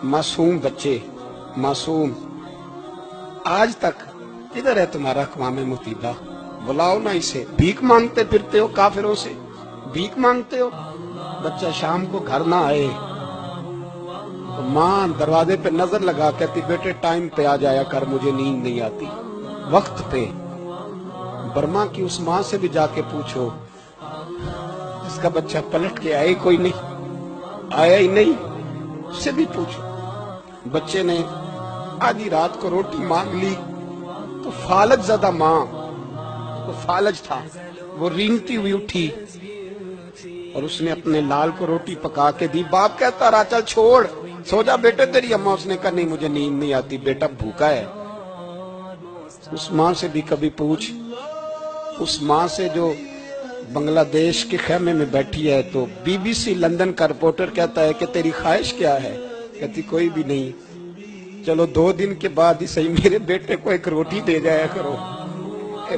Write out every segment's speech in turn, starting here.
मासूम बच्चे, मासूम। आज तक किधर है तुम्हारा अक़वाम मुत्तहिदा? बुलाओ ना इसे। भीख मांगते फिरते हो, काफिरों से भीख मांगते हो। बच्चा शाम को घर ना आए तो माँ दरवाजे पे नजर लगा कहती बेटे टाइम पे आ जाया कर, मुझे नींद नहीं आती। वक्त पे। बर्मा की उस माँ से भी जाके पूछो इसका बच्चा पलट के आए कोई नहीं, आया ही नहीं, उससे भी पूछो। बच्चे ने आधी रात को रोटी मांग ली तो फालज ज़दा माँ, वो फालज था, वो रेंगती हुई उठी और उसने अपने लाल को रोटी पका के दी। बाप कहता रहा चल छोड़, सो जा बेटे तेरी अम्मा। उसने कहा नहीं मुझे नींद नहीं आती, बेटा भूखा है। उस माँ से भी कभी पूछ, उस माँ से जो बांग्लादेश के खेमे में बैठी है। तो बीबीसी लंदन का रिपोर्टर कहता है कि तेरी ख्वाहिश क्या है? कहती कोई भी नहीं, चलो 2 दिन के बाद ही सही मेरे बेटे को एक रोटी दे जाया करो।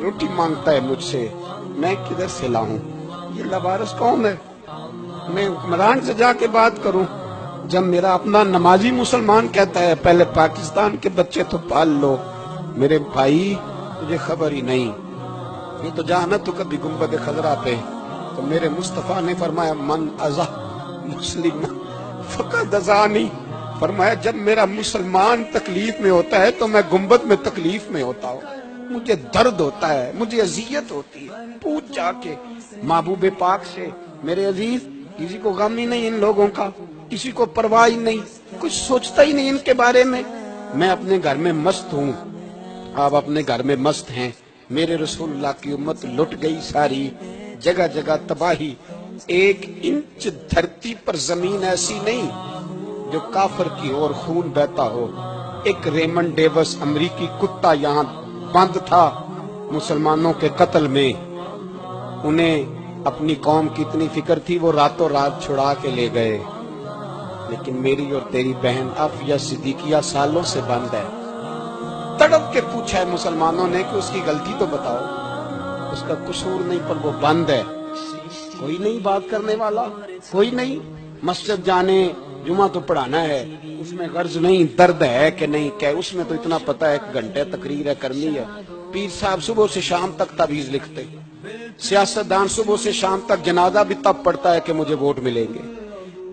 रोटी मांगता है मुझसे, मैं किधर से लाऊं? ये लवारिस कौन है? मैं हुक्मरान से जाके बात करूं? जब मेरा अपना नमाजी मुसलमान कहता है पहले पाकिस्तान के बच्चे तो पाल लो। मेरे भाई तुझे खबर ही नहीं, ये तो जाना तो कभी गुंबद खजरा पे। तो मेरे मुस्तफा ने फरमाया मन अज़ा मुस्लिम फकद अज़ानी। फरमाया जब मेरा मुसलमान तकलीफ में होता है तो मैं गुंबद में तकलीफ में होता हूँ, मुझे दर्द होता है, मुझे अजियत होती है। पूछ जाके महबूब पाक से। मेरे अजीज, किसी को गम ही नहीं इन लोगों का, किसी को परवाह ही नहीं, कुछ सोचता ही नहीं इनके बारे में। मैं अपने घर में मस्त हूँ, आप अपने घर में मस्त हैं। मेरे रसूलुल्लाह की उम्मत लुट गई सारी, जगह जगह तबाही। 1 इंच धरती पर जमीन ऐसी नहीं जो काफिर की ओर खून बहता हो। एक रेमंड डेविस अमरीकी कुत्ता यहाँ बंद था मुसलमानों के कत्ल में। उन्हें अपनी कौम की इतनी फिक्र थी, वो रातों रात छुड़ा के ले गए। लेकिन मेरी और तेरी बहन आफिया सिद्दीकिया सालों से बंद है। तड़प के पूछा है मुसलमानों ने कि उसकी गलती तो बताओ, उसका कसूर नहीं पर वो बंद है। कोई नहीं बात करने वाला, कोई नहीं। मस्जिद जाने, जुमा तो पढ़ाना है, उसमें गर्ज नहीं, दर्द है कि नहीं क्या, उसमें तो इतना पता है 1 घंटे तकरीर है करनी है। पीर साहब सुबह से शाम तक तावीज लिखते, सियासतदान सुबह से शाम तक जनाजा भी तब पड़ता है कि मुझे वोट मिलेंगे।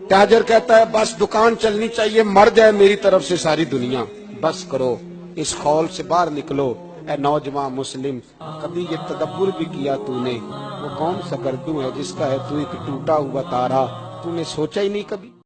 ताजर कहता है बस दुकान चलनी चाहिए, मर जाए मेरी तरफ से सारी दुनिया। बस करो, इस खौल से बाहर निकलो। ए नौजवान मुस्लिम, कभी ये तदब्बुर भी किया तूने? वो कौन सा गर्दू है जिसका है तू एक टूटा हुआ तारा? तूने सोचा ही नहीं कभी?